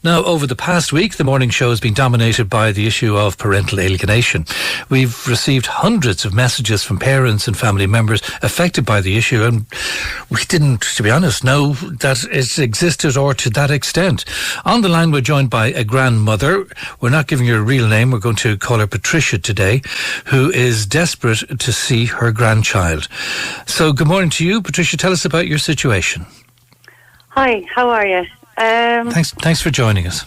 Now, over the past week, the morning show has been dominated by the issue of parental alienation. We've received hundreds of messages from parents and family members affected by the issue, and we didn't, to be honest, know that it existed or to that extent. On the line, we're joined by a grandmother. We're not giving her a real name. We're going to call her Patricia today, who is desperate to see her grandchild. So, good morning to you, Patricia. Tell us about your situation. Hi, how are you? Thanks for joining us.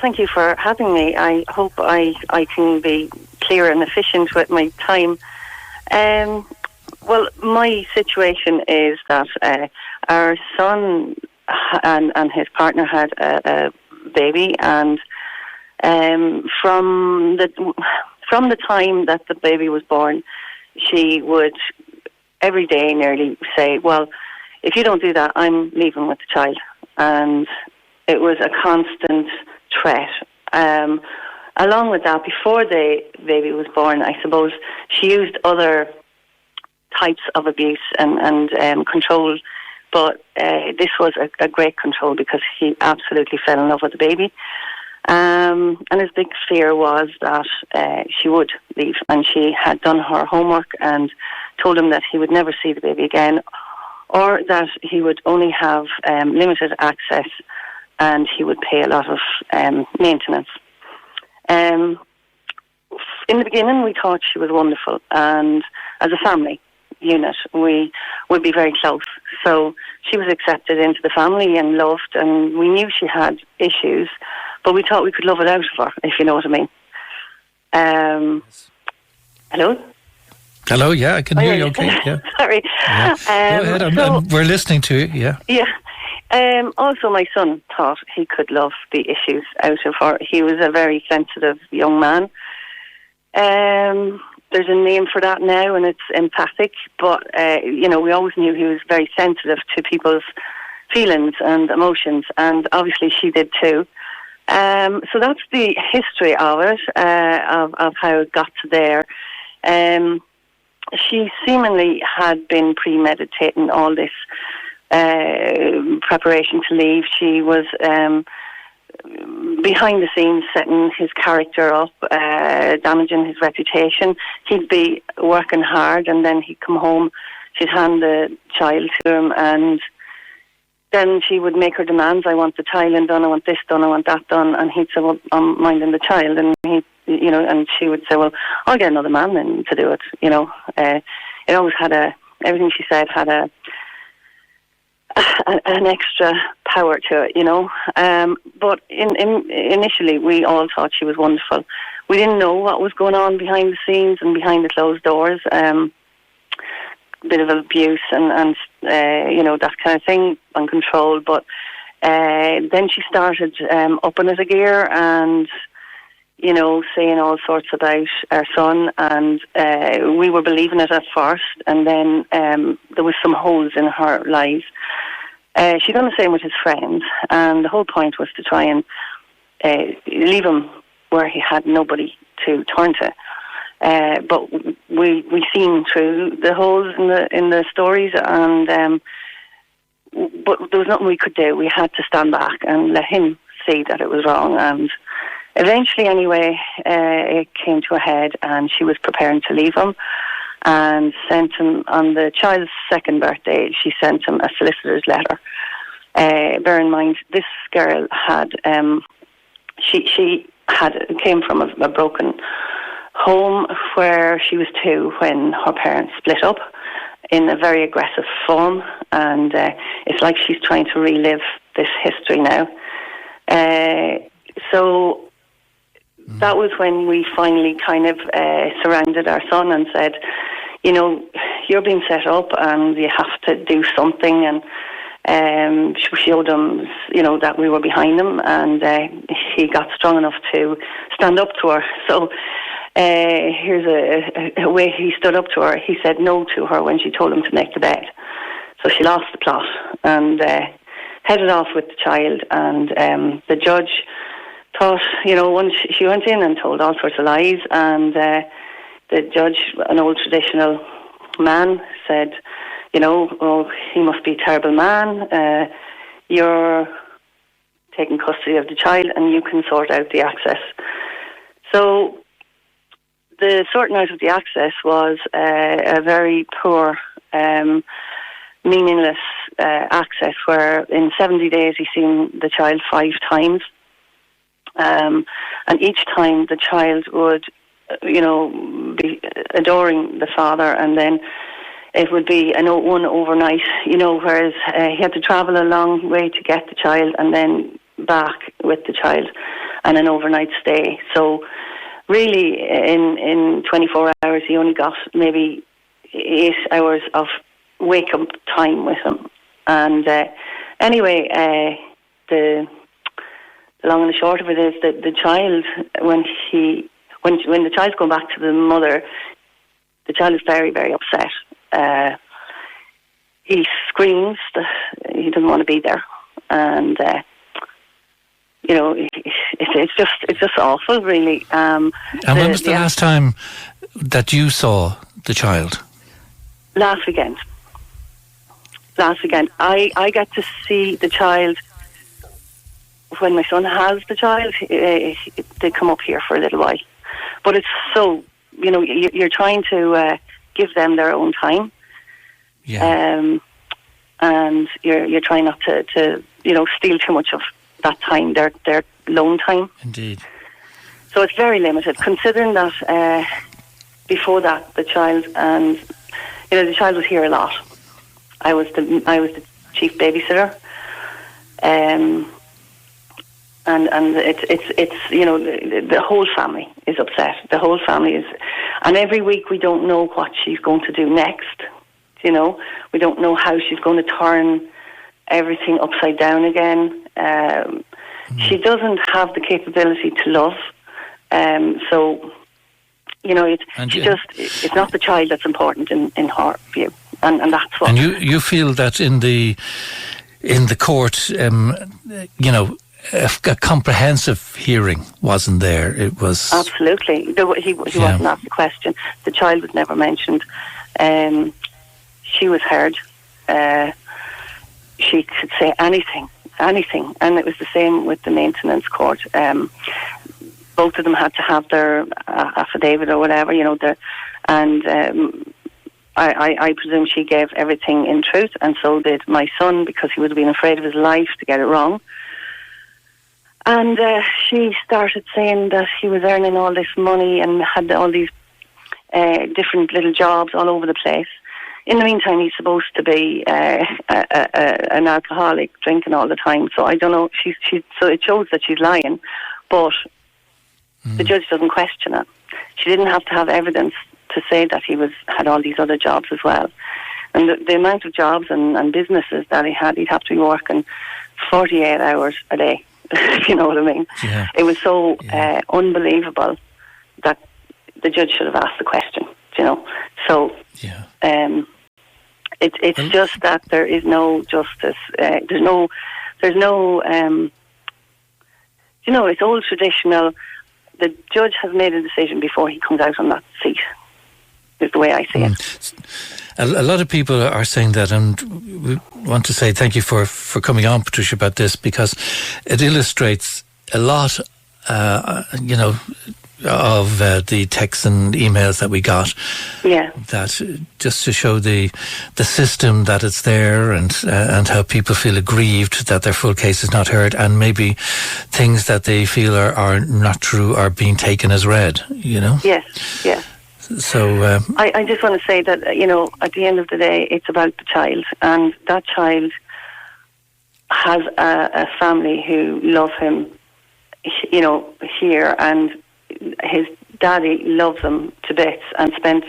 Thank you for having me. I hope I can be clear and efficient with my time. Well, my situation is that our son and his partner had a baby, and from the time that the baby was born, she would every day nearly say, "Well, if you don't do that, I'm leaving with the child." And it was a constant threat. Along with that, before the baby was born, I suppose she used other types of abuse and control, but this was a great control because he absolutely fell in love with the baby. And his big fear was that she would leave, and she had done her homework and told him that he would never see the baby again, or that he would only have limited access and he would pay a lot of maintenance. In the beginning, we thought she was wonderful, and as a family unit, we would be very close. So she was accepted into the family and loved, and we knew she had issues, but we thought we could love it out of her, if you know what I mean. Hello? Hello, yeah, I can hear you okay. Yeah. Sorry. Yeah. Go ahead, we're listening to you, yeah. Yeah. Also, my son thought he could love the issues out of her. He was a very sensitive young man. There's a name for that now, and it's empathic, but, we always knew he was very sensitive to people's feelings and emotions, and obviously she did too. So that's the history of it, of how it got to there. She seemingly had been premeditating all this preparation to leave. She was behind the scenes setting his character up, damaging his reputation. He'd be working hard, and then he'd come home, she'd hand the child to him, and then she would make her demands. "I want the tiling done, I want this done, I want that done," and he'd say, "Well, I'm minding the child," and and she would say, "Well, I'll get another man then to do it." It always had everything she said had an extra power to it, But initially, we all thought she was wonderful. We didn't know what was going on behind the scenes and behind the closed doors. Bit of abuse and that kind of thing, uncontrolled. But then she started upping it a gear and saying all sorts about our son, and we were believing it at first, and then there was some holes in her lives. She done the same with his friends, and the whole point was to try and leave him where he had nobody to turn to. But we seen through the holes in the stories, and but there was nothing we could do. We had to stand back and let him see that it was wrong. And eventually, anyway, it came to a head, and she was preparing to leave him, and sent him on the child's second birthday. She sent him a solicitor's letter. Bear in mind, this girl had she came from a broken home where she was 2 when her parents split up in a very aggressive form, and it's like she's trying to relive this history now. So that was when we finally kind of surrounded our son and said, you're being set up and you have to do something, and showed him, that we were behind him, and he got strong enough to stand up to her. So here's a way he stood up to her. He said no to her when she told him to make the bed. So she lost the plot and headed off with the child, and the judge thought, once she went in and told all sorts of lies, and the judge, an old traditional man, said, oh, he must be a terrible man. You're taking custody of the child, and you can sort out the access. So the sorting out of the access was a very poor, meaningless access, where in 70 days he's seen the child 5 times. And each time the child would, be adoring the father, and then it would be one overnight, whereas he had to travel a long way to get the child and then back with the child and an overnight stay. So really in 24 hours he only got maybe 8 hours of wake-up time with him. And anyway, the long and the short of it is that the child, when the child's going back to the mother, the child is very, very upset. He screams that he doesn't want to be there, and it's just awful, really. And when was the last time that you saw the child? Last weekend. I get to see the child when my son has the child. They come up here for a little while, but it's so, you're trying to give them their own time. Yeah. And you're trying not to steal too much of that time, their lone time. Indeed. So it's very limited, considering that before that the child was here a lot. I was the chief babysitter, and it's the whole family is upset. The whole family is, and every week we don't know what she's going to do next. We don't know how she's going to turn everything upside down again. She doesn't have the capability to love, so it's not the child that's important in her view, and that's what. And you feel that in the court, a comprehensive hearing wasn't there. It was absolutely he wasn't asked the question. The child was never mentioned. She was heard. She could say anything, and it was the same with the maintenance court. Both of them had to have their affidavit or whatever, I presume she gave everything in truth, and so did my son, because he would have been afraid of his life to get it wrong. And she started saying that he was earning all this money and had all these different little jobs all over the place. In the meantime, he's supposed to be an alcoholic, drinking all the time. So I don't know. So it shows that she's lying, but the judge doesn't question it. She didn't have to have evidence to say that he had all these other jobs as well. And the amount of jobs and businesses that he had, he'd have to be working 48 hours a day. If you know what I mean. Yeah. It was so unbelievable that the judge should have asked the question. So it's just that there is no justice. There's no. It's old traditional. The judge has made a decision before he comes out on that seat. Is the way I see it. A lot of people are saying that, and we want to say thank you for coming on, Patricia, about this, because it illustrates a lot, of the texts and emails that we got. Yeah. That just to show the system that it's there, and how people feel aggrieved that their full case is not heard, and maybe things that they feel are not true are being taken as read. Yes. So I just want to say that at the end of the day, it's about the child, and that child has a family who love him, here, and his daddy loves him to bits and spent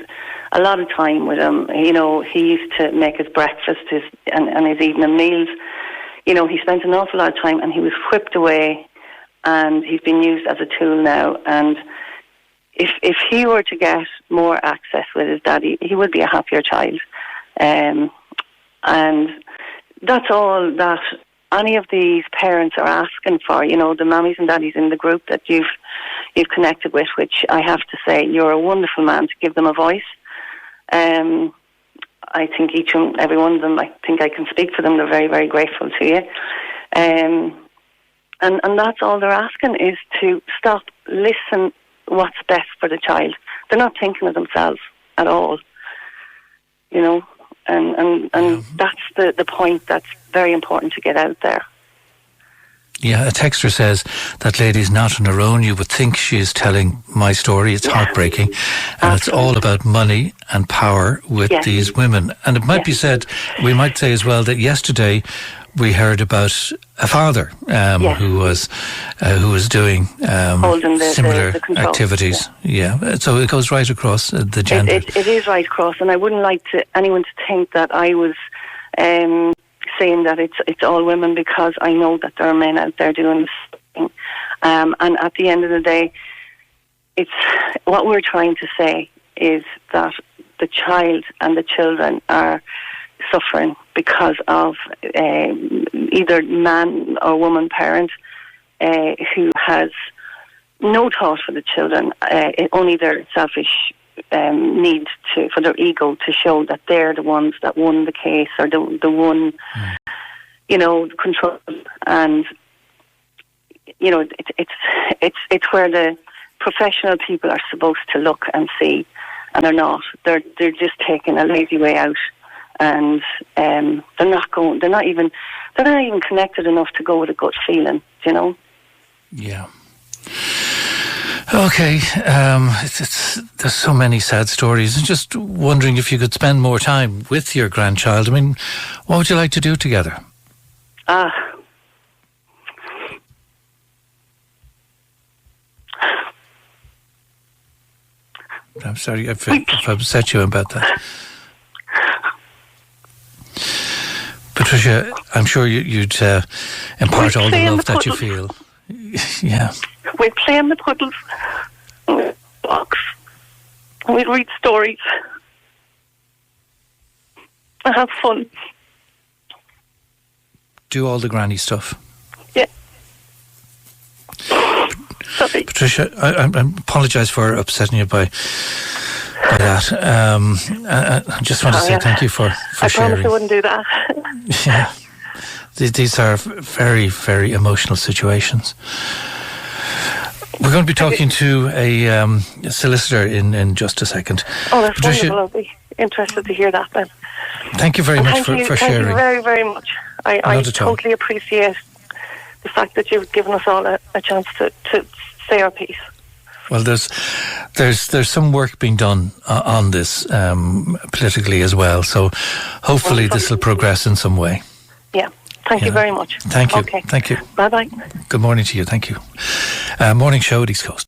a lot of time with him. He used to make his breakfast and his evening meals. He spent an awful lot of time, and he was whipped away, and he's been used as a tool now. And if he were to get more access with his daddy, he would be a happier child. And that's all that any of these parents are asking for. The mummies and daddies in the group that you've connected with, which I have to say, you're a wonderful man to give them a voice. I think each and every one of them, I think I can speak for them, they're very, very grateful to you. And that's all they're asking, is to stop, listen what's best for the child. They're not thinking of themselves at all, you know, and that's the point that's very important to get out there. Yeah, a texter says that lady's not on her own. You would think she is telling my story. It's heartbreaking. And It's all about money and power with these women. And it might be said, we might say as well, that yesterday we heard about a father who was doing similar activities. Yeah, so it goes right across the gender. It is right across, and I wouldn't like anyone to think that I was saying that it's all women, because I know that there are men out there doing this thing. And at the end of the day, it's what we're trying to say is that the child and the children are suffering because of either man or woman parent who has no thought for the children, only their selfish need for their ego to show that they're the ones that won the case, or the one, you know, control. And you know, it's where the professional people are supposed to look and see, and they're not. They're just taking a lazy way out. And they're not even connected enough to go with a gut feeling, you know. Yeah. Okay. There's so many sad stories. I'm just wondering if you could spend more time with your grandchild. I mean, what would you like to do together? I'm sorry if I've upset you about that. Patricia, I'm sure you'd impart all the love that you feel. Yeah. We'd play in the puddles, we'd box, we'd read stories, and have fun. Do all the granny stuff. Yeah. Sorry. Patricia, I apologise for upsetting you by that. I just want to say thank you for sharing. I promise I wouldn't do that. Yeah. These are very, very emotional situations. We're going to be talking to a solicitor in just a second. Oh, that's Patricia, wonderful. I'll be interested to hear that then. Thank you very much for sharing. Thank you very, very much. I totally appreciate the fact that you've given us all a chance to say our piece. Well, there's some work being done on this politically as well. So hopefully this will progress in some way. Yeah. Thank you very much. Thank you. Okay. Thank you. Bye-bye. Good morning to you. Thank you. Morning show at East Coast.